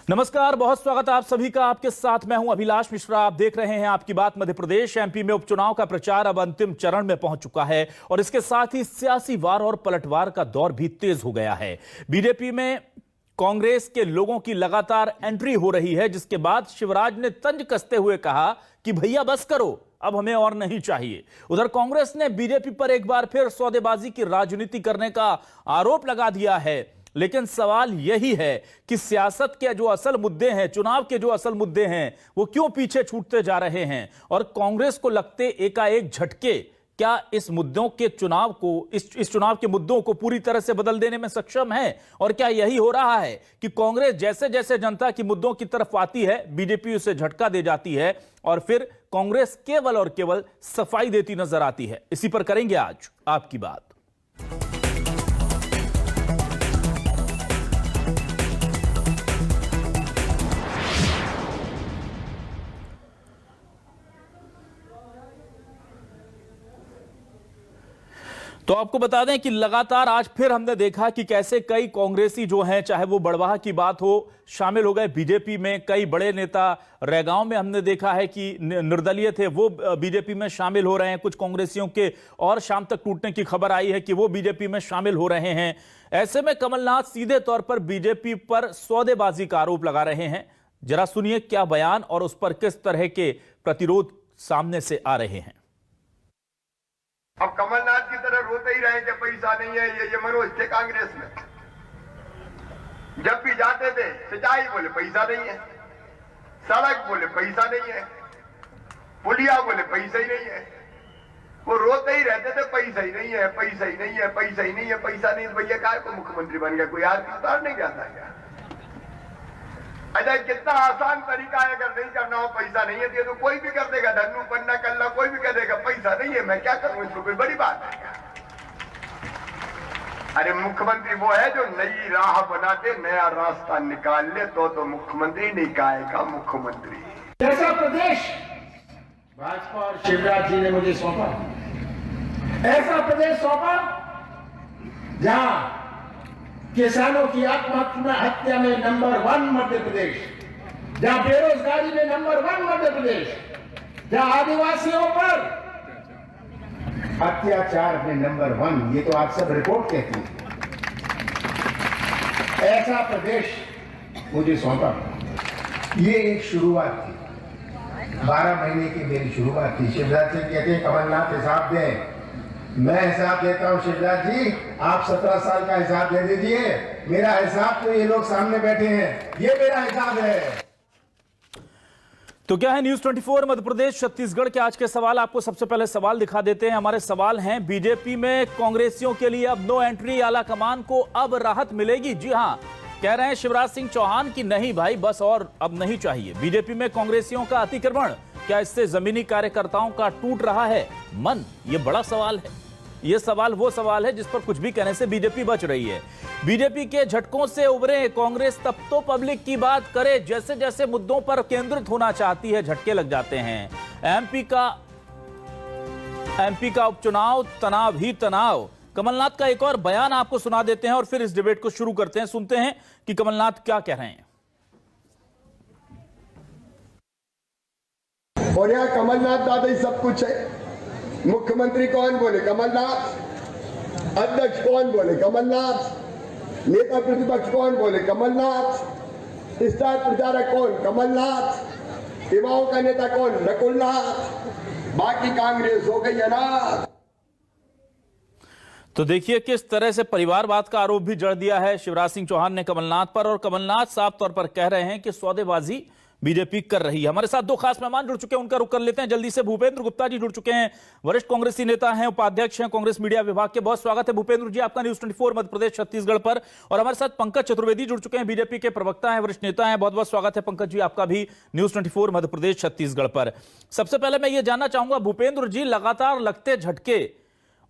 नमस्कार, बहुत स्वागत है आप सभी का। आपके साथ मैं हूं अभिलाष मिश्रा। आप देख रहे हैं आपकी बात मध्य प्रदेश। एमपी में उपचुनाव का प्रचार अब अंतिम चरण में पहुंच चुका है और इसके साथ ही सियासी वार और पलटवार का दौर भी तेज हो गया है। बीजेपी में कांग्रेस के लोगों की लगातार एंट्री हो रही है, जिसके बाद शिवराज ने तंज कसते हुए कहा कि भैया बस करो, अब हमें और नहीं चाहिए। उधर कांग्रेस ने बीजेपी पर एक बार फिर सौदेबाजी की राजनीति करने का आरोप लगा दिया है। लेकिन सवाल यही है कि सियासत के जो असल मुद्दे हैं, चुनाव के जो असल मुद्दे हैं, वो क्यों पीछे छूटते जा रहे हैं और कांग्रेस को लगते एकाएक झटके क्या इस मुद्दों के चुनाव को, इस चुनाव के मुद्दों को पूरी तरह से बदल देने में सक्षम है? और क्या यही हो रहा है कि कांग्रेस जैसे जैसे जनता की मुद्दों की तरफ आती है, बीजेपी उसे झटका दे जाती है और फिर कांग्रेस केवल और केवल सफाई देती नजर आती है? इसी पर करेंगे आज आपकी बात। तो आपको बता दें कि लगातार आज फिर हमने देखा कि कैसे कई कांग्रेसी जो हैं, चाहे वो बड़वाह की बात हो, शामिल हो गए बीजेपी में। कई बड़े नेता रैगांव में हमने देखा है कि निर्दलीय थे, वो बीजेपी में शामिल हो रहे हैं। कुछ कांग्रेसियों के और शाम तक टूटने की खबर आई है कि वो बीजेपी में शामिल हो रहे हैं। ऐसे में कमलनाथ सीधे तौर पर बीजेपी पर सौदेबाजी का आरोप लगा रहे हैं। जरा सुनिए क्या बयान और उस पर किस तरह के प्रतिरोध सामने से आ रहे हैं। अब कमलनाथ की तरह रोते ही रहे कि पैसा नहीं है, ये मनोज थे कांग्रेस में। जब भी जाते थे सिंचाई बोले पैसा नहीं है, सड़क बोले पैसा नहीं है, पुलिया बोले पैसा ही नहीं है। वो रोते ही रहते थे पैसा ही नहीं है, पैसा ही नहीं है, पैसा ही नहीं है, पैसा नहीं। भैया काय को मुख्यमंत्री बन गया, कोई आरती उतारने जाता क्या? अच्छा, कितना आसान तरीका है। अगर नहीं करना हो, पैसा नहीं है तो कोई भी कर देगा। धन्नू पन्ना कल्ला कोई भी कर देगा। पैसा नहीं है, मैं क्या करूं? इसको कोई बड़ी बात है क्या? अरे मुख्यमंत्री वो है जो नई राह बना दे, नया रास्ता निकाल ले, तो मुख्यमंत्री निकाय का मुख्यमंत्री। ऐसा प्रदेश भाजपा और शिवराज जी ने मुझे सौंपा, ऐसा प्रदेश सौंपा जहां किसानों की आत्महत्या में नंबर 1 मध्य प्रदेश, जहां बेरोजगारी में नंबर 1 मध्य प्रदेश, जहां आदिवासियों पर अत्याचार में नंबर 1। ये तो आप सब रिपोर्ट कहती है। ऐसा प्रदेश मुझे सौंपा। ये एक शुरुआत थी, 12 महीने की मेरी शुरुआत थी। शिवराज सिंह कहते हैं कमलनाथ हिसाब दें, मैं हिसाब देता हूं। शिवराज जी आप 17 साल का हिसाब दे दीजिए, मेरा हिसाब तो ये लोग सामने बैठे हैं, ये मेरा हिसाब है। तो क्या है न्यूज 24 मध्य प्रदेश छत्तीसगढ़ के आज के सवाल। आपको सबसे पहले सवाल दिखा देते हैं। हमारे सवाल हैं, बीजेपी में कांग्रेसियों के लिए अब नो एंट्री, आला कमान को अब राहत मिलेगी? जी हां, कह रहे हैं शिवराज सिंह चौहान की नहीं भाई, बस और अब नहीं चाहिए। बीजेपी में कांग्रेसियों का अतिक्रमण, क्या इससे जमीनी कार्यकर्ताओं का टूट रहा है मन? ये बड़ा सवाल है। ये सवाल वो सवाल है जिस पर कुछ भी कहने से बीजेपी बच रही है। बीजेपी के झटकों से उभरे कांग्रेस तब तो पब्लिक की बात करे, जैसे जैसे मुद्दों पर केंद्रित होना चाहती है झटके लग जाते हैं। एमपी का उपचुनाव तनाव ही तनाव। कमलनाथ का एक और बयान आपको सुना देते हैं और फिर इस डिबेट को शुरू करते हैं। सुनते हैं कि कमलनाथ क्या कह रहे हैं। और यहाँ कमलनाथ दादा ही सब कुछ है। मुख्यमंत्री कौन बोले? कमलनाथ। अध्यक्ष कौन बोले? कमलनाथ। नेता प्रतिपक्ष कौन बोले? कमलनाथ। स्टार प्रचारक कौन? कमलनाथ। युवाओं का नेता कौन? नकुलनाथ। बाकी कांग्रेस हो गई अनाथ। तो देखिए किस तरह से परिवारवाद का आरोप भी जड़ दिया है शिवराज सिंह चौहान ने कमलनाथ पर, और कमलनाथ साफ तौर पर कह रहे हैं कि सौदेबाजी बीजेपी कर रही है। हमारे साथ दो खास मेहमान जुड़ चुके हैं, उनका रुख कर लेते हैं जल्दी से। भूपेंद्र गुप्ता जी जुड़ चुके हैं, वरिष्ठ कांग्रेसी नेता हैं, उपाध्यक्ष हैं कांग्रेस मीडिया विभाग के। बहुत स्वागत है भूपेंद्र जी आपका न्यूज 24 मध्य प्रदेश छत्तीसगढ़ पर। और हमारे साथ पंकज चतुर्वेदी जुड़ चुके हैं, बीजेपी के प्रवक्ता हैं, वरिष्ठ नेता हैं। बहुत बहुत स्वागत है पंकज जी आपका भी न्यूज 24 मध्य प्रदेश छत्तीसगढ़ पर। सबसे पहले मैं ये जानना चाहूंगा भूपेंद्र जी, लगातार लगते झटके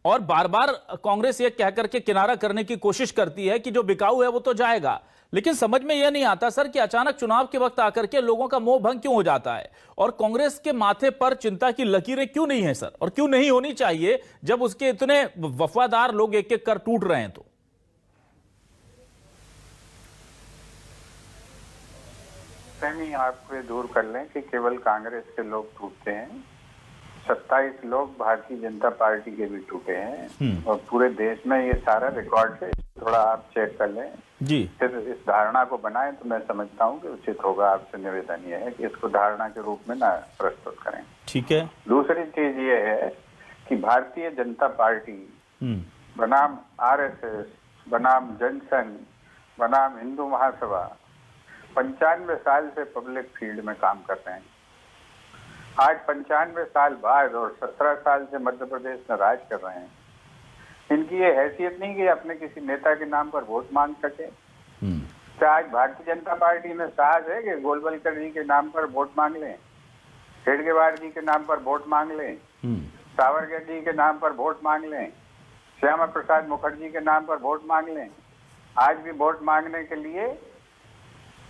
और बार बार कांग्रेस ये कहकर के किनारा करने की कोशिश करती है कि जो बिकाऊ है वो तो जाएगा, लेकिन समझ में यह नहीं आता सर कि अचानक चुनाव के वक्त आकर के लोगों का मोह भंग क्यों हो जाता है और कांग्रेस के माथे पर चिंता की लकीरें क्यों नहीं है सर, और क्यों नहीं होनी चाहिए जब उसके इतने वफादार लोग एक एक कर टूट रहे हैं? तो गलतफहमी आपको ये दूर कर लें कि केवल कांग्रेस के लोग टूटते हैं। 27 लोग भारतीय जनता पार्टी के भी टूटे हैं और पूरे देश में ये सारा रिकॉर्ड है। थोड़ा आप चेक कर लें जी। फिर इस धारणा को बनाएं तो मैं समझता हूँ कि उचित होगा। आपसे निवेदन ये है कि इसको धारणा के रूप में ना प्रस्तुत करें। ठीक है। दूसरी चीज ये है कि भारतीय जनता पार्टी बनाम RSS बनाम जनसंघ बनाम हिंदू महासभा 95 साल से पब्लिक फील्ड में काम कर रहे हैं। आज 95 साल बाद और 17 साल से मध्य प्रदेश में राज कर रहे हैं। इनकी ये हैसियत नहीं कि अपने किसी नेता के नाम पर वोट मांग सके। क्या आज भारतीय जनता पार्टी में साहस है कि गोलवलकर जी के नाम पर वोट मांग लें, हेडगेवार जी के नाम पर वोट मांग लें, सावरकर जी के नाम पर वोट मांग लें, श्यामा प्रसाद मुखर्जी के नाम पर वोट मांग लें? आज भी वोट मांगने के लिए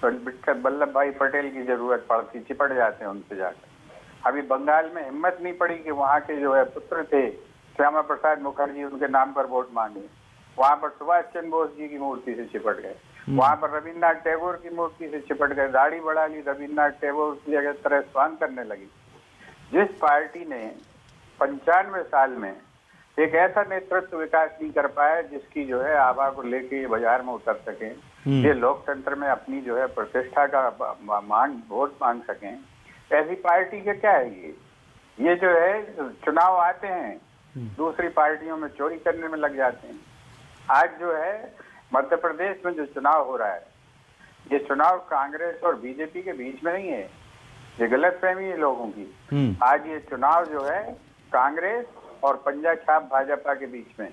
वल्लभ भाई पटेल की जरूरत पड़ती, चिपट जाते हैं उनसे जाकर। अभी बंगाल में हिम्मत नहीं पड़ी कि वहाँ के जो है पुत्र थे श्यामा प्रसाद मुखर्जी, उनके नाम पर वोट मांगे। वहाँ पर सुभाष चंद्र बोस जी की मूर्ति से चिपट गए, वहाँ पर रविन्द्रनाथ टैगोर की मूर्ति से चिपट गए, दाढ़ी बढ़ा ली, रविन्द्रनाथ टैगोर की जगह तरह स्वांग करने लगी। जिस पार्टी ने 95 साल में एक ऐसा नेतृत्व विकास नहीं कर पाया जिसकी जो है आभा को लेके बाजार में उतर सके, ये लोकतंत्र में अपनी जो है प्रतिष्ठा का वोट मांग सकें, ऐसी पार्टी का क्या है ये जो है चुनाव आते हैं दूसरी पार्टियों में चोरी करने में लग जाते हैं। आज जो है मध्य प्रदेश में जो चुनाव हो रहा है, ये चुनाव कांग्रेस और बीजेपी के बीच में नहीं है, ये गलतफहमी है लोगों की। आज ये चुनाव जो है कांग्रेस और पंजा छाप भाजपा के बीच में।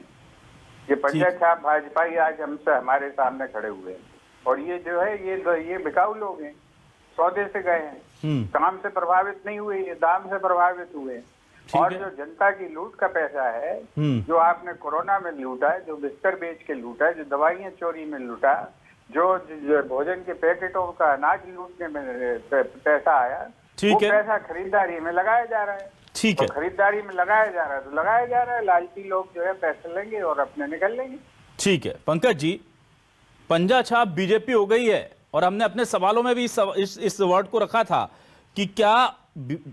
ये पंजा छाप भाजपा ही आज हमसे हमारे सामने खड़े हुए हैं और ये जो है ये बिकाऊ लोग हैं, सौदे से गए हैं, काम से प्रभावित नहीं हुए, ये दाम से प्रभावित हुए। और जो जनता की लूट का पैसा है, जो आपने कोरोना में लूटा है, जो बिस्तर बेच के लूटा है, जो दवाइयां चोरी में लूटा, जो भोजन के पैकेटों का अनाज लूटने में पैसा आया, वो पैसा खरीदारी में लगाया जा रहा है। ठीक है, खरीदारी में लगाया जा रहा है तो लगाया जा रहा है, लालची लोग जो है पैसे लेंगे और अपने निकल लेंगे। ठीक है पंकज जी, पंजा छाप बीजेपी हो गई है और हमने अपने सवालों में भी इस वर्ड को रखा था कि क्या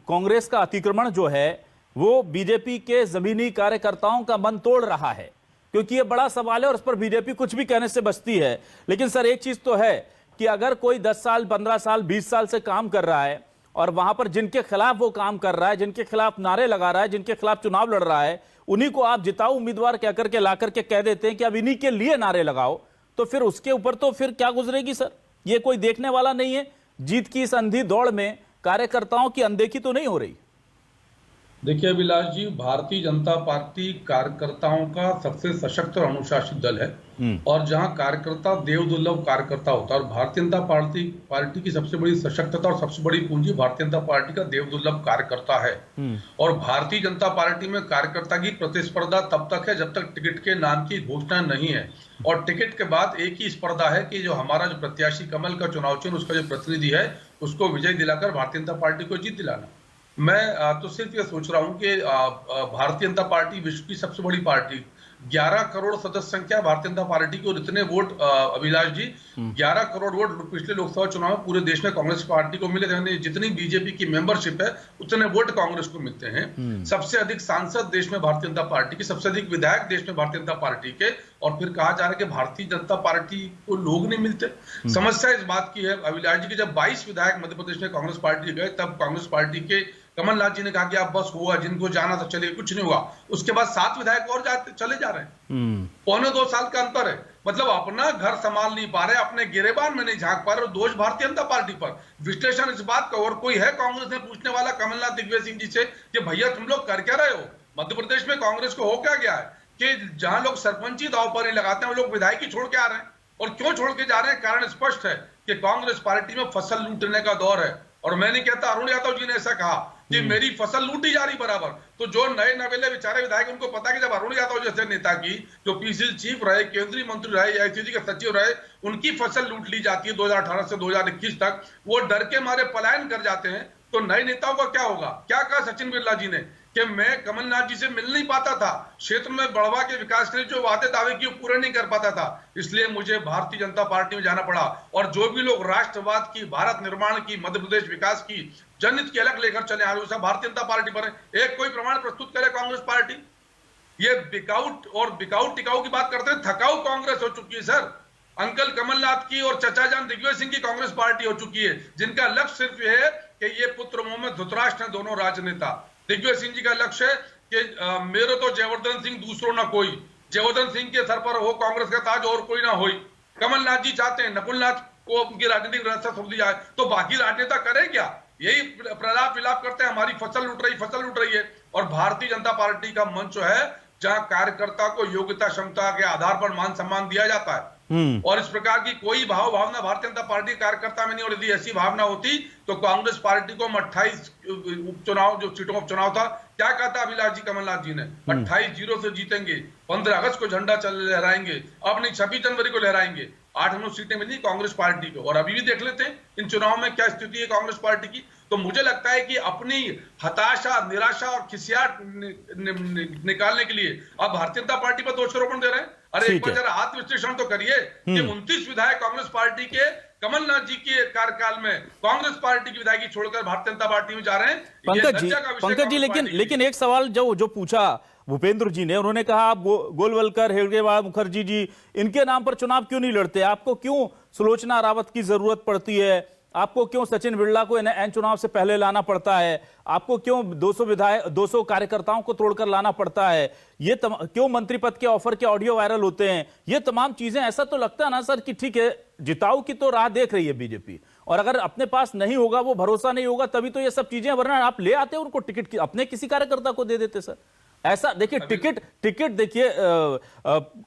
कांग्रेस का अतिक्रमण जो है वो बीजेपी के जमीनी कार्यकर्ताओं का मन तोड़ रहा है, क्योंकि ये बड़ा सवाल है और उस पर बीजेपी कुछ भी कहने से बचती है। लेकिन सर एक चीज तो है कि अगर कोई 10 साल 15 साल 20 साल से काम कर रहा है और वहां पर जिनके खिलाफ वो काम कर रहा है, जिनके खिलाफ नारे लगा रहा है, जिनके खिलाफ चुनाव लड़ रहा है, उन्हीं को आप जिताऊ उम्मीदवार कहकर के ला करके कह देते हैं कि अब इन्हीं के लिए नारे लगाओ, तो फिर उसके ऊपर तो फिर क्या गुजरेगी सर? ये कोई देखने वाला नहीं है। जीत की इस अंधी दौड़ में कार्यकर्ताओं की अनदेखी तो नहीं हो रही? देखिए अभिलाष जी, भारतीय जनता पार्टी कार्यकर्ताओं का सबसे सशक्त और अनुशासित दल है और जहां कार्यकर्ता देवदुर्लभ कार्यकर्ता होता है और भारतीय जनता पार्टी की सबसे बड़ी सशक्तता और सबसे बड़ी पूंजी भारतीय जनता पार्टी का देवदुर्लभ कार्यकर्ता है। और भारतीय जनता पार्टी में कार्यकर्ता की प्रतिस्पर्धा तब तक है जब तक टिकट के नाम की घोषणा नहीं है, और टिकट के बाद एक ही स्पर्धा है कि जो हमारा जो प्रत्याशी कमल का चुनाव चिन्ह उसका जो प्रतिनिधि है उसको विजय दिलाकर भारतीय जनता पार्टी को जीत दिलाना। मैं तो सिर्फ ये सोच रहा हूं कि भारतीय जनता पार्टी विश्व की सबसे बड़ी पार्टी, 11 करोड़ सदस्य संख्या भारतीय जनता पार्टी की, और इतने वोट अभिलाष जी 11 करोड़ वोट पिछले लोकसभा चुनाव में पूरे देश में कांग्रेस पार्टी को मिले थे। जितनी बीजेपी की मेंबरशिप है उतने वोट कांग्रेस को मिलते हैं। सबसे अधिक सांसद देश में भारतीय जनता पार्टी के, सबसे अधिक विधायक देश में भारतीय जनता पार्टी के, और फिर कहा जा रहा है कि भारतीय जनता पार्टी को लोग नहीं मिलते। समस्या इस बात की है अभिलाष जी की जब 22 विधायक मध्य प्रदेश में कांग्रेस पार्टी गए तब कांग्रेस पार्टी के कमलनाथ जी ने कहा कि आप बस हुआ, जिनको जाना था चले, कुछ नहीं हुआ। उसके बाद 7 विधायक और चले जा रहे हैं। 1.25 साल का अंतर है। मतलब अपना घर संभाल नहीं पा रहे, अपने गिरेबान में नहीं झांक पा रहे, और दोष भारतीय जनता पार्टी पर। विश्लेषण इस बात का और कोई है कांग्रेस में पूछने वाला कमलनाथ दिग्विजय सिंह जी से कि भैया तुम लोग कर क्या रहे हो? मध्य प्रदेश में कांग्रेस को हो क्या गया है कि जहां लोग सरपंची दाव पर ही लगाते हैं वो लोग विधायकी छोड़ के आ रहे हैं। और क्यों छोड़ के जा रहे हैं? कारण स्पष्ट है कि कांग्रेस पार्टी में फसल लूटने का दौर है। और मैं नहीं कहता, अरुण यादव जी ने ऐसा कहा कि मेरी फसल लूटी जा रही बराबर। तो जो नए नवेले बेचारे विधायक, उनको पता कि जब अरुण यादव जैसे नेता की, जो पीसीसी चीफ रहे, केंद्रीय मंत्री रहे, आईसीसी के सचिव रहे, उनकी फसल लूट ली जाती है 2018 से 2021 तक, वो डर के मारे पलायन कर जाते हैं। तो नए नेताओं का क्या होगा? क्या कहा सचिन बिरला जी ने कि मैं कमलनाथ जी से मिल नहीं पाता था, क्षेत्र में बढ़वा के विकास के लिए जो वादे दावे किए पूरे नहीं कर पाता था, इसलिए मुझे भारतीय जनता पार्टी में जाना पड़ा। और जो भी लोग राष्ट्रवाद की, भारत निर्माण की, मध्य प्रदेश विकास की, जनहित की अलग लेकर चले आए, सब भारतीय जनता पार्टी पर है। एक कोई प्रमाण प्रस्तुत करे कांग्रेस पार्टी। ये बिकाऊ टिकाऊ की बात करते हैं, थकाऊ कांग्रेस हो चुकी है सर। अंकल कमलनाथ की और चचा जान दिग्विजय सिंह की कांग्रेस पार्टी हो चुकी है, जिनका लक्ष्य सिर्फ यह है कि ये पुत्र मोहम्मद धृतराष्ट्र हैं दोनों राजनेता। दिग्विजय सिंह जी का लक्ष्य है कि मेरे तो जयवर्धन सिंह दूसरों ना कोई, जयवर्धन सिंह के सर पर हो कांग्रेस का ताज और कोई ना हो। कमलनाथ जी चाहते हैं नकुलनाथ को उनकी राजनीतिक व्यवस्था सौंप दी जाए, तो बाकी राजनेता करे क्या? यही प्रलाप विलाप करते हैं, हमारी फसल लूट रही है। और भारतीय जनता पार्टी का मंच है जहां कार्यकर्ता को योग्यता क्षमता के आधार पर मान सम्मान दिया जाता है, और इस प्रकार की कोई भावना भारतीय जनता पार्टी कार्यकर्ता में नहीं। और यदि ऐसी भावना होती तो कांग्रेस पार्टी को 28 उपचुनाव, जो सीटों का उपचुनाव था, क्या कहा था अभिलाष जी कमलनाथ जी ने? 28-0 से जीतेंगे, 15 अगस्त को झंडा लहराएंगे, अब नहीं 26 जनवरी को लहराएंगे। 8-9 सीटें मिली कांग्रेस पार्टी को। और अभी भी देख लेते हैं इन चुनाव में क्या स्थिति है कांग्रेस पार्टी की। तो मुझे लगता है कि अपनी हताशा, निराशा और खिसियाट निकालने के लिए अब भारतीय जनता पार्टी पर दोषारोपण दे रहे हैं। अरे एक बार जरा आत्मविश्लेषण तो करिए कि 29 विधायक कांग्रेस पार्टी के कमलनाथ जी के कार्यकाल में कांग्रेस पार्टी की विधायकी छोड़कर भारतीय जनता पार्टी में जा रहे हैं। पंकज जी, लेकिन एक सवाल जो पूछा भूपेंद्र जी ने, उन्होंने कहा आप गोलवलकर, हेडगेवार, मुखर्जी जी, इनके नाम पर चुनाव क्यों नहीं लड़ते? आपको क्यों सुलोचना रावत की जरूरत पड़ती है? आपको क्यों सचिन बिरला को एन चुनाव से पहले लाना पड़ता है? आपको क्यों 200 कार्यकर्ताओं को तोड़कर लाना पड़ता है? क्यों मंत्री पद के ऑफर के ऑडियो वायरल होते हैं? ये तमाम चीजें, ऐसा तो लगता है ना सर कि ठीक है, जिताऊ की तो राह देख रही है बीजेपी, और अगर अपने पास नहीं होगा, वो भरोसा नहीं होगा, तभी तो ये सब चीजें, वरना आप ले आते उनको टिकट, अपने किसी कार्यकर्ता को दे देते सर। ऐसा देखिए, टिकट देखिए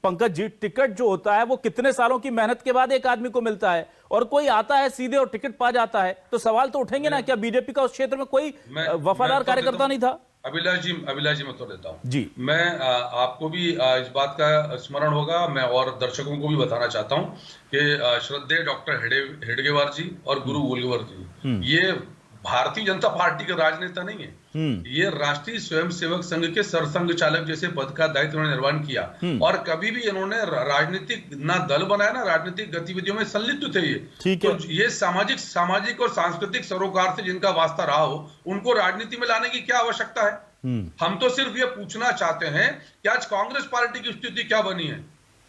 पंकज जी, टिकट जो होता है वो कितने सालों की मेहनत के बाद एक आदमी को मिलता है, और कोई आता है सीधे और टिकट पा जाता है, तो सवाल तो उठेंगे ना, क्या बीजेपी का उस क्षेत्र में कोई वफादार कार्यकर्ता नहीं था? अभिलाष जी मैं तो देता हूं जी। मैं आपको भी इस बात का स्मरण होगा, मैं और दर्शकों को भी बताना चाहता हूं कि श्रद्धेय डॉक्टर हेडगेवार जी और गुरु गोलवलकर जी, ये भारतीय जनता पार्टी के राजनेता नहीं है। ये राष्ट्रीय स्वयंसेवक संघ के सरसंघ चालक जैसे पद का दायित्व उन्होंने निर्वहन किया, और कभी भी इन्होंने राजनीतिक ना दल बनाया ना राजनीतिक गतिविधियों में संलिप्त थे। ये तो ये सामाजिक और सांस्कृतिक सरोकार से जिनका वास्ता रहा हो, उनको राजनीति में लाने की क्या आवश्यकता है? हम तो सिर्फ ये पूछना चाहते हैं कि आज कांग्रेस पार्टी की स्थिति क्या बनी है?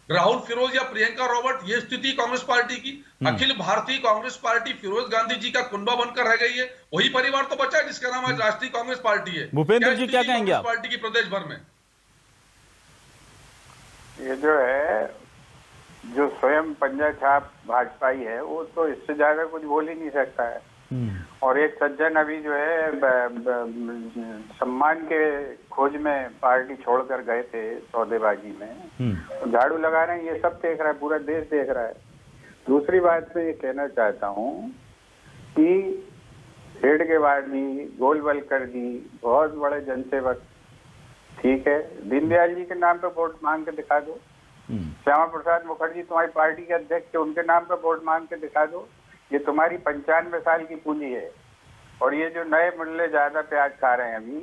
राहुल फिरोज या प्रियंका रॉबर्ट, ये स्थिति कांग्रेस पार्टी की। अखिल भारतीय कांग्रेस पार्टी फिरोज गांधी जी का कुनबा बनकर रह गई है। वही परिवार तो बचा है जिसका नाम आज राष्ट्रीय कांग्रेस पार्टी है। भूपेंद्र जी क्या कहेंगे आप? पार्टी की प्रदेश भर में ये जो है, जो स्वयं पंजा छाप भाजपाई है, वो तो इससे ज्यादा कुछ बोल ही नहीं सकता है। और एक सज्जन अभी जो है सम्मान के खोज में पार्टी छोड़कर गए थे सौदेबाजी में, झाड़ू लगा रहे हैं, ये सब देख रहा है, पूरा देश देख रहा है। दूसरी बात मैं ये कहना चाहता हूँ कि हेडगेवार जी, गोलवलकर जी बहुत बड़े जनसेवक, ठीक है, दीनदयाल जी के नाम पे वोट मांग के दिखा दो। श्यामा प्रसाद मुखर्जी तुम्हारी पार्टी के अध्यक्ष, उनके नाम पे वोट मांग के दिखा दो। ये तुम्हारी 95 साल की पूंजी है। और ये जो नए मुल्ले ज्यादा प्याज खा रहे हैं अभी,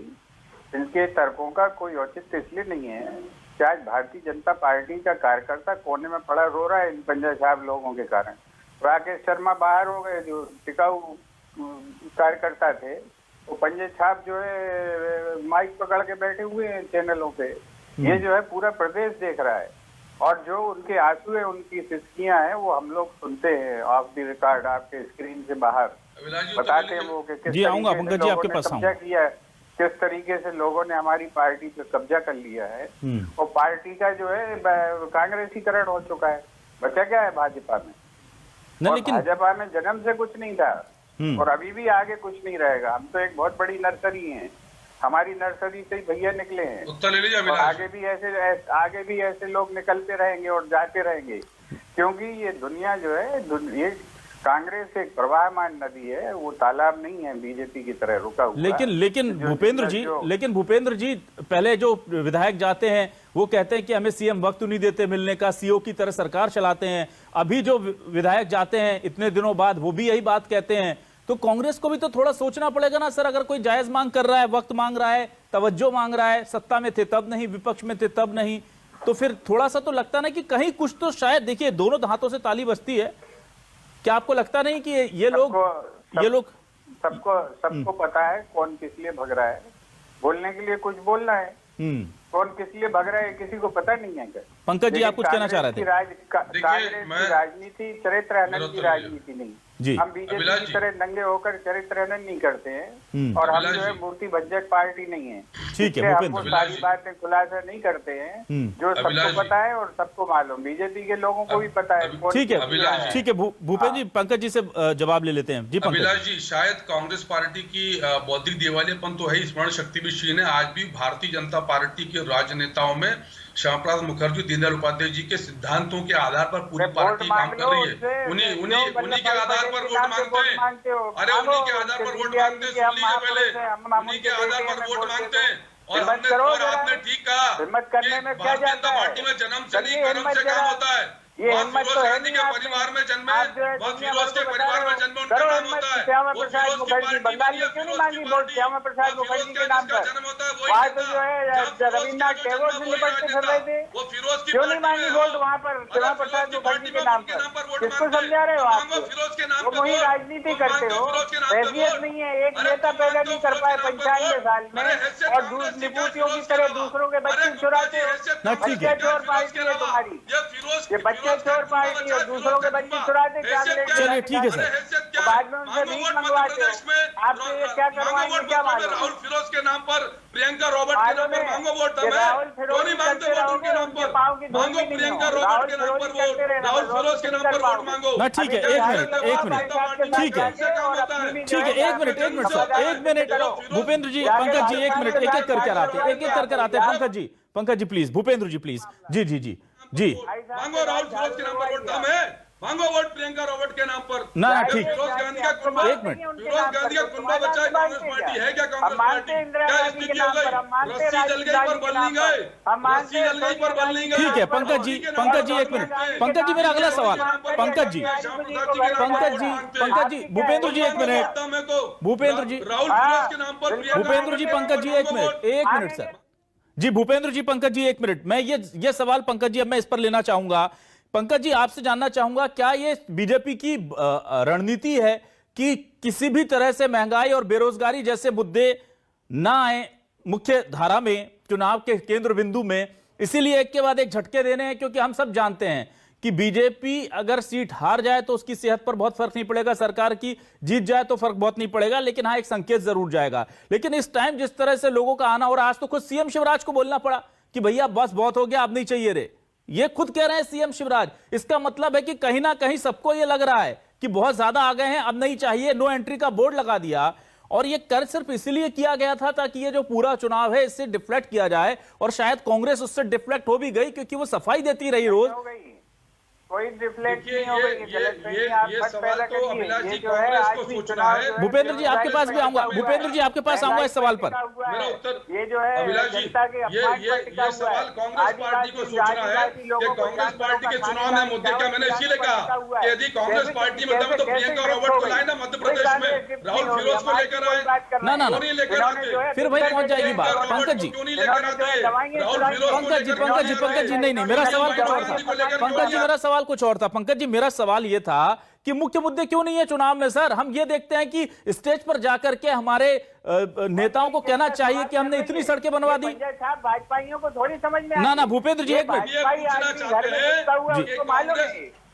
इनके तर्कों का कोई औचित्य इसलिए नहीं है कि आज भारतीय जनता पार्टी का कार्यकर्ता कोने में पड़ा रो रहा है इन पंजा छाप लोगों के कारण। राकेश शर्मा बाहर हो गए, जो टिकाऊ कार्यकर्ता थे, वो पंजे छाप जो है माइक पकड़ के बैठे हुए हैं चैनलों पे। ये जो है पूरा प्रदेश देख रहा है, और जो उनके आंसू है, उनकी सिसकियां हैं, वो हम लोग सुनते हैं ऑफ द रिकॉर्ड, आपके स्क्रीन से बाहर बताते हैं वो कि किस जी, आऊंगा पंकज जी आपके पास कब्जा किया है, किस तरीके से लोगों ने हमारी पार्टी पे कब्जा कर लिया है। और पार्टी का जो है कांग्रेसीकरण हो चुका है। बचा क्या है भाजपा में? लेकिन भाजपा में जन्म से कुछ नहीं था, और अभी भी आगे कुछ नहीं रहेगा। हम तो एक बहुत बड़ी नर्सरी हैं, हमारी नर्सरी से ही भैया निकले हैं, और आगे भी ऐसे लोग निकलते रहेंगे और जाते रहेंगे, क्योंकि ये दुनिया जो है, ये कांग्रेस एक प्रवाहमान नदी है, वो तालाब नहीं है बीजेपी की तरह रुका हुआ। लेकिन भूपेंद्र जी पहले जो विधायक जाते हैं वो कहते हैं कि हमें सीएम वक्त नहीं देते मिलने का, सीओ की तरह सरकार चलाते हैं। अभी जो विधायक जाते हैं इतने दिनों बाद, वो भी यही बात कहते हैं। तो कांग्रेस को भी तो थोड़ा सोचना पड़ेगा ना सर, अगर कोई जायज मांग कर रहा है, वक्त मांग रहा है, तवज्जो मांग रहा है, सत्ता में थे तब नहीं, विपक्ष में थे तब नहीं, तो फिर थोड़ा सा तो लगता ना कि कहीं कुछ तो शायद, देखिए दोनों हाथों से ताली बजती है, क्या आपको लगता नहीं कि ये लोग सबको पता है कौन किस लिए भग रहा है, बोलने के लिए कुछ बोल रहा है, कौन किस लिए भग रहा है किसी को पता नहीं है क्या? पंकज जी आप कुछ कहना चाह रहे थे? कांग्रेस की राजनीति चरित्र हनन की राजनीति नहीं, जी हम बीजेपी की तरह नंगे होकर चरित्र हनन नहीं करते हैं, और हम जो है मूर्ति भज्जक पार्टी नहीं है, ठीक है, हम वो सारी बातें खुलासा नहीं करते हैं जो सबको पता है और सबको मालूम, बीजेपी के लोगों को भी पता है। ठीक है, ठीक है, भूपेंद्र जी पंकज जी से जवाब ले लेते हैं। जी अभिलाष जी, शायद कांग्रेस पार्टी की बौद्धिक दिवालियापन तो है, स्मरण शक्ति भी क्षीण है। आज भी भारतीय जनता पार्टी के राजनेताओं में श्यामा प्रसाद मुखर्जी, दीनदयाल उपाध्याय जी के सिद्धांतों के आधार पर पूरी पार्टी काम कर रही है। उन्हीं के आधार पर वोट मांगते हैं, अरे उन्हीं के आधार पर वोट मांगते हैं, सुन लीजिए पहले, उन्हीं के आधार पर वोट मांगते हैं। और आपने ठीक कहा कि भारतीय जनता पार्टी में जन्म से नहीं कर्म से काम होता है। फिरोज गांधी के परिवार में जन्मे, फिरोज के परिवार में जन्मे, उनका नाम होता है। श्यामा प्रसाद मुखर्जी बंगाल में क्यों नहीं मांगी वोट श्यामा प्रसाद मुखर्जी के नाम पर? वहाँ तो जो है रविन्द्रनाथ टैगोर से निपटते फिर रहे थे, क्यों नहीं मांगी वोट वहाँ पर श्यामा प्रसाद मुखर्जी के नाम पर? किसको समझा रहे हो आप? तुम वही राजनीति करते हो, हैसियत नहीं है, एक नेता पैदा नहीं कर पाए 95 साल में, और विभूतियों की तरह दूसरों के बच्चे चुराते हो। बच्चे चोर पार्टी है तुम्हारी, ये बच्चे चोर पार्टी और दूसरों के बच्चे चुराते। चलिए ठीक है सर, बाद में उनसे भीख मंगवाते हो, आप ये क्या करवाएंगे क्या मालूम? राहुल फिरोज के नाम पर, प्रियंका रॉबर्ट के नाम पर मांगो वोट, क्यों नहीं मांगते वोट उनके नाम पर? मांगो प्रियंका रॉबर्ट के नाम पर वोट, राहुल फिरोज के नाम पर वोट मांगो। ना ठीक है, एक मिनट ठीक है, ठीक है, एक मिनट सर, एक मिनट भूपेंद्र जी, पंकज जी, एक मिनट, एक एक करके आते हैं, Pankaj ji please, Bhupendra ji please, जी जी जी जी, मांगो राहुल फिरोज के नाम पर वोट, दाम है, मांगो वोट प्रियंका रॉबर्ट के नाम पर। ना ठीक, फिरोज गांधी का कुंबा, एक मिनट, फिरोज गांधी का कुंबा बचा है कांग्रेस पार्टी, है क्या कांग्रेस पार्टी? क्या स्थिति हो गई? रस्सी जल गई पर बल नहीं गए, रस्सी जल गई पर बल नहीं गए। ठीक है पंकज जी एक मिनट, पंकज जी मेरा अगला सवाल, पंकज जी, भूपेंद्र जी एक मिनट, भूपेंद्र जी, राहुल फिरोज के नाम पर, भूपेंद्र जी, पंकज जी एक मिनट सर, जी भूपेंद्र जी, पंकज जी एक मिनट, मैं ये सवाल पंकज जी अब मैं इस पर लेना चाहूंगा। पंकज जी आपसे जानना चाहूंगा, क्या ये बीजेपी की रणनीति है कि किसी भी तरह से महंगाई और बेरोजगारी जैसे मुद्दे ना आए मुख्य धारा में, चुनाव के केंद्र बिंदु में, इसीलिए एक के बाद एक झटके देने हैं? क्योंकि हम सब जानते हैं कि बीजेपी अगर सीट हार जाए तो उसकी सेहत पर बहुत फर्क नहीं पड़ेगा, सरकार की जीत जाए तो फर्क बहुत नहीं पड़ेगा, लेकिन हाँ एक संकेत जरूर जाएगा। लेकिन इस टाइम जिस तरह से लोगों का आना, और आज तो खुद सीएम शिवराज को बोलना पड़ा कि भैया बस बहुत हो गया, अब नहीं चाहिए रे, ये खुद कह रहे हैं सीएम शिवराज। इसका मतलब है कि कहीं ना कहीं सबको ये लग रहा है कि बहुत ज्यादा आ गए हैं, अब नहीं चाहिए, नो एंट्री का बोर्ड लगा दिया। और ये कर सिर्फ इसलिए किया गया था ताकि ये जो पूरा चुनाव है इससे डिफ्लेक्ट किया जाए, और शायद कांग्रेस उससे डिफ्लेक्ट हो भी गई क्योंकि वो सफाई देती रही रोज। कोई रिफ्लेक्ट नहीं हो गई, ये सवाल तो अभिलाष जी कांग्रेस को सोचना है। भूपेंद्र जी आपके पास भी आऊंगा, भूपेंद्र जी आपके पास आऊंगा इस सवाल पर। मेरा उत्तर ये जो है अभिलाष जी, ये सवाल कांग्रेस पार्टी को सोचना है कि कांग्रेस पार्टी के चुनाव में मुद्दे क्या। मैंने इसीलिए कहा कि यदि कांग्रेस पार्टी में दम तो प्रियंका रॉबर्ट को लाए ना मध्य प्रदेश में, राहुल फिरोज को लेकर आए ना लेकर आते, फिर वही पहुंच जाएगी बात। पंकज जी, क्यों नहीं लेकर आते? राहुल फिरोज पंकज जी नहीं, मेरा सवाल कुछ और था पंकज जी, मेरा सवाल कुछ और था पंकज जी, मेरा सवाल यह था कि मुख्य मुद्दे क्यों नहीं है चुनाव में सर? हम ये देखते हैं कि स्टेज पर जाकर के हमारे नेताओं को कहना चाहिए कि हमने इतनी सड़कें बनवा दी। भाजपाइयों को थोड़ी समझ में ना भूपेंद्र जी एक मिनट,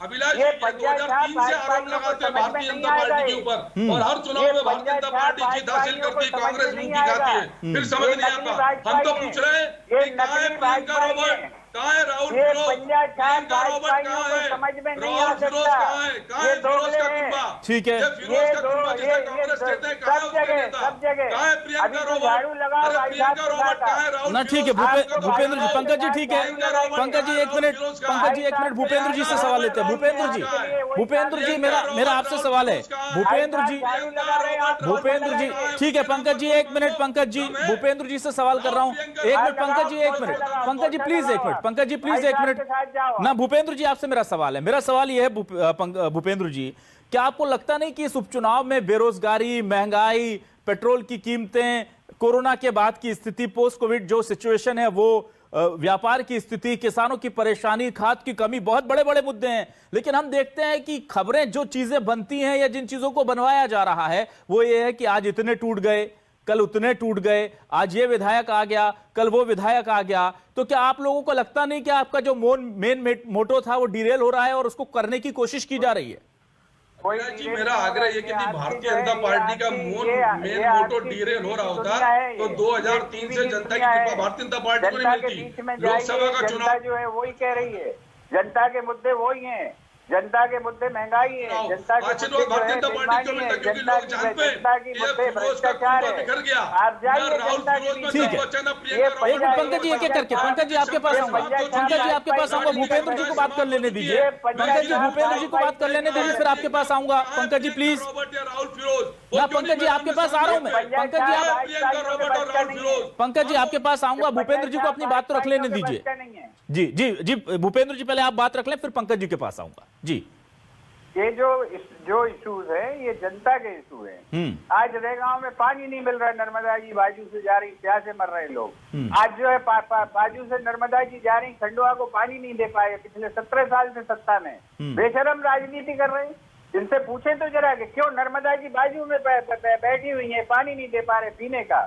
अभिलाष जी 2003 से आरोप लगाते हैं भारतीय जनता पार्टी के ऊपर, और हर चुनाव में भारतीय जनता पार्टी जीत हासिल करती है, कांग्रेस मुंह की खाती है, फिर समझ नहीं आता। हम तो पूछ रहे हैं कि कहां है प्रियंका रॉबर्ट, कहां है राहुल फिरोज, प्रियंका रॉबर्ट कहां है, राहुल फिरोज कहां है, कहां है फिरोज का कुंबा? ठीक है, फिरोज का कुंबा जिसे कांग्रेस कहते हैं, कहां उसके नेता, कहां है प्रियंका रॉबर्ट? अरे प्रियंका रॉबर्ट कहां है? राहुल ना ठीक है भूपेंद्र जी, पंकज जी ठीक है, पंकज जी एक मिनट, भूपेंद्र जी से सवाल लेते हैं। भूपेंद्र जी मेरा आपसे सवाल है, भूपेंद्र जी ठीक है, पंकज जी एक मिनट, पंकज जी भूपेंद्र जी से सवाल कर रहा हूं, एक मिनट पंकज जी, एक मिनट पंकज जी प्लीज, एक मिनट पंकज जी प्लीज, एक मिनट ना। भूपेंद्र जी आपसे मेरा सवाल है, मेरा सवाल यह है भूपेंद्र जी, क्या आपको लगता नहीं कि इस उपचुनाव में बेरोजगारी, महंगाई, पेट्रोल की कीमतें, कोरोना के बाद की स्थिति, पोस्ट कोविड जो सिचुएशन है, वो व्यापार की स्थिति, किसानों की परेशानी, खाद की कमी, बहुत बड़े बड़े मुद्दे हैं। लेकिन हम देखते हैं कि खबरें, जो चीजें बनती हैं या जिन चीजों को बनवाया जा रहा है, वो ये है कि आज इतने टूट गए, कल उतने टूट गए, आज ये विधायक आ गया, कल वो विधायक आ गया। तो क्या आप लोगों को लगता नहीं कि आपका जो मेन मोटो था वो डिरेल हो रहा है और उसको करने की कोशिश की जा रही है? जी, मेरा आग्रह ये कि भारतीय जनता पार्टी का मेन मोटो डिरेल हो रहा होता तो 2003 से जनता की कृपा भारतीय जनता पार्टी को नहीं मिलती। लोकसभा का चुनाव जो है वही कह रही है, जनता के मुद्दे वही हैं, जनता के मुद्दे महंगाई है, जनता के मुद्दे भारतीय जनता पार्टी को मिलता, क्योंकि लोग जानते हैं मुद्दे भ्रष्टाचार है। बिखर गया। आप जाइए जनता के बीच में। पंकज जी एक-एक करके, पंकज जी आपके पास आऊंगा, पंकज जी आपके पास आऊंगा, भूपेंद्र जी को बात कर लेने दीजिए, पंकज जी भूपेंद्र जी को बात कर लेने दीजिए, फिर आपके पास आऊंगा। पंकज जी प्लीज, ना पंकज जी आपके पास आ रहा हूं मैं, पंकज जी आपके पास आऊंगा, भूपेंद्र जी को अपनी बात तो रख लेने दीजिए। जी जी जी, भूपेंद्र जी पहले आप बात रख लें, फिर पंकज जी के पास आऊंगा। जी, ये जो इश्यूज है ये जनता के इशू है। आज रेगांव में पानी नहीं मिल रहा है, नर्मदा जी बाजू से जा रही, प्यास से मर रहे लोग। आज जो है बाजू से नर्मदा जी जा रही, खंडवा को पानी नहीं दे पाए पिछले 17 साल से सत्ता में। बेशरम राजनीति कर रहे हैं। इनसे पूछे तो जरा कि क्यों नर्मदा जी बाजू में बैठी हुई है, पानी नहीं दे पा रहे पीने का।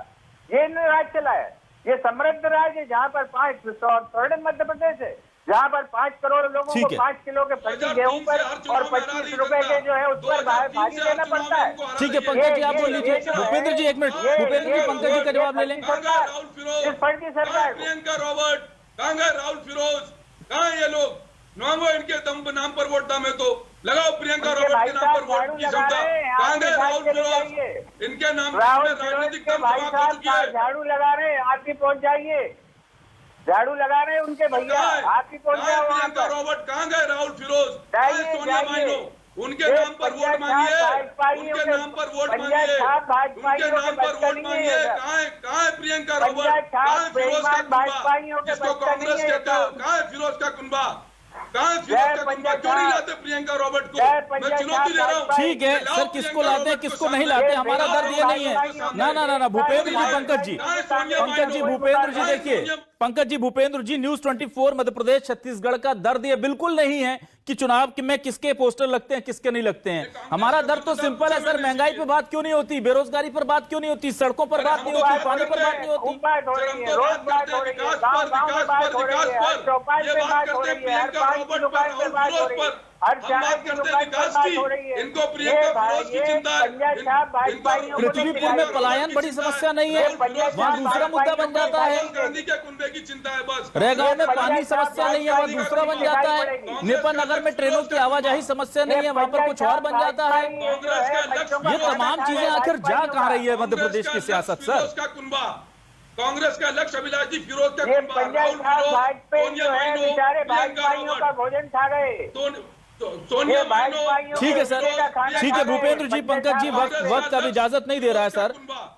ये राज चला है, ये समृद्ध राज है, जहाँ पर 5 मध्य प्रदेश है, जहाँ पर 5 करोड़ लोगों को 5 किलो के प्रति गेहूं पर और 25 रुपए के जो है उस पर भारी देना पड़ता है। ठीक है पंकज जी, आप बोल लीजिए। भूपेंद्र जी एक मिनट, भूपेंद्र जी पंकज जी का जवाब ले लें। इस फंड की सरकार प्रियंका रॉबर्ट कहाँ गए, राहुल फिरोज कहाँ ये लोग, मांगो इनके नाम पर वोट, दाम है तो लगाओ प्रियंका रॉबर्ट के नाम पर वोट की क्षमता। कहाँ गए राहुल फिरोज, इनके नाम राजनीतिक दम समाप्त हो चुकी है। झाड़ू लगा रहे हैं, आप भी पहुंच जाइए, झाड़ू लगा रहे हैं उनके भैया, आप ही पहुंच जाए वहाँ प्रियंका पर। रॉबर्ट कहाँ गए, राहुल फिरोज, सोनिया माइनो, उनके नाम पर वोट मांगिए, उनके नाम पर वोट मांगिए, उनके नाम पर वोट मांगिए। कहाँ है प्रियंका रॉबर्ट, कहाँ है फिरोज का कुनबा, जिसको कांग्रेस कहते हो, कहाँ है फिरोज का कुनबा, कहाँ है फिरोज का कुनबा, क्यों नहीं लाते प्रियंका रॉबर्ट को, मैं चुनौती दे रहा हूँ। ठीक है सर, किसको लाते हैं किसको नहीं लाते, हमारा दर्द ये नहीं है। ना ना ना ना, भूपेंद्र जी, पंकज जी, पंकज जी, भूपेंद्र जी देखिए, पंकज जी, भूपेंद्र जी, न्यूज 24 मध्य प्रदेश छत्तीसगढ़ का दर्द ये बिल्कुल नहीं है कि चुनाव में किसके पोस्टर लगते हैं किसके नहीं लगते हैं। हमारा दर्द तो सिंपल है सर, महंगाई पे बात क्यों नहीं होती, बेरोजगारी पर बात क्यों नहीं होती, सड़कों पर बात नहीं होती, पानी पर बात नहीं होती। बात हो रही है, रोज बात हो रही है, गाँव में बात हो रही है, चौपाल पे बात हो रही है, हर पानी की दुकान पे बात हो रही है, हर चाय की दुकान पर बात हो रही है। इनको प्रियंका फिरोज की चिंता है। पृथ्वीपुर में पलायन बड़ी समस्या नहीं है, वहाँ दूसरा मुद्दा बन जाता है। गांधी के कुनबे की चिंता है बस। रेगांव में पानी समस्या नहीं है, वहाँ दूसरा बन जाता है। नेपाल नगर में ट्रेनों की आवाजाही समस्या नहीं है, वहाँ पर कुछ और बन जाता है। ये तमाम चीजें आखिर जा कहाँ रही है मध्य प्रदेश की सियासत सर? कांग्रेस का लक्ष्य अभिलाष जी फिरोज का कुनबा, राहुल फिरोज, सोनिया माइनो, प्रियंका रॉबर्ट, भोजन खा गए। सोनिया माइनो। ठीक है सर, ठीक है भूपेंद्र जी, पंकज जी, वक्त अब इजाजत नहीं दे रहा है सर,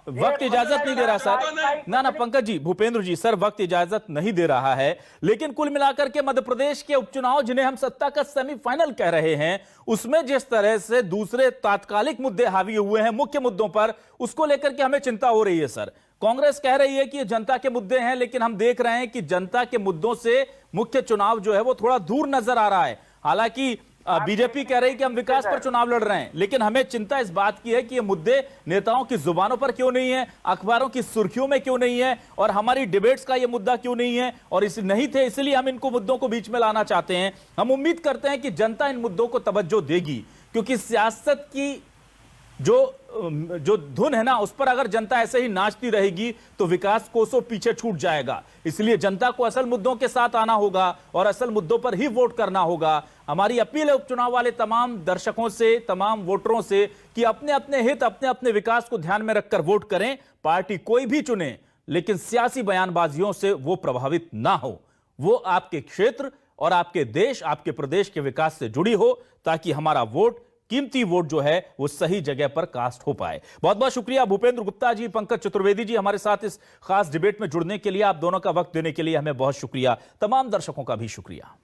वक्त इजाजत नहीं दे रहा सर। ना ना पंकज जी, भूपेंद्र जी, सर वक्त इजाजत नहीं दे रहा है। लेकिन कुल मिलाकर के मध्य प्रदेश के उपचुनाव, जिन्हें हम सत्ता का सेमीफाइनल कह रहे हैं, उसमें जिस तरह से दूसरे तात्कालिक मुद्दे हावी हुए हैं मुख्य मुद्दों पर, उसको लेकर के हमें चिंता हो रही है सर। कांग्रेस कह रही है कि ये जनता के मुद्दे हैं, लेकिन हम देख रहे हैं कि जनता के मुद्दों से मुख्य चुनाव जो है वो थोड़ा दूर नजर आ रहा है। हालांकि बीजेपी कह रही है कि हम विकास पर चुनाव लड़ रहे हैं, लेकिन हमें चिंता इस बात की है कि ये मुद्दे नेताओं की जुबानों पर क्यों नहीं है, अखबारों की सुर्खियों में क्यों नहीं है, और हमारी डिबेट्स का ये मुद्दा क्यों नहीं है, और इस नहीं थे, इसलिए हम इनको मुद्दों को बीच में लाना चाहते हैं। हम उम्मीद करते हैं कि जनता इन मुद्दों को तवज्जो देगी, क्योंकि सियासत की जो धुन है ना, उस पर अगर जनता ऐसे ही नाचती रहेगी तो विकास कोसों पीछे छूट जाएगा। इसलिए जनता को असल मुद्दों के साथ आना होगा और असल मुद्दों पर ही वोट करना होगा। हमारी अपील है उपचुनाव वाले तमाम दर्शकों से, तमाम वोटरों से, कि अपने अपने हित, अपने अपने विकास को ध्यान में रखकर वोट करें। पार्टी कोई भी चुने, लेकिन सियासी बयानबाजियों से वो प्रभावित ना हो, वो आपके क्षेत्र और आपके देश, आपके प्रदेश के विकास से जुड़ी हो, ताकि हमारा वोट, कीमती वोट जो है वो सही जगह पर कास्ट हो पाए। बहुत बहुत शुक्रिया भूपेंद्र गुप्ता जी, पंकज चतुर्वेदी जी, हमारे साथ इस खास डिबेट में जुड़ने के लिए, आप दोनों का वक्त देने के लिए हमें बहुत शुक्रिया। तमाम दर्शकों का भी शुक्रिया।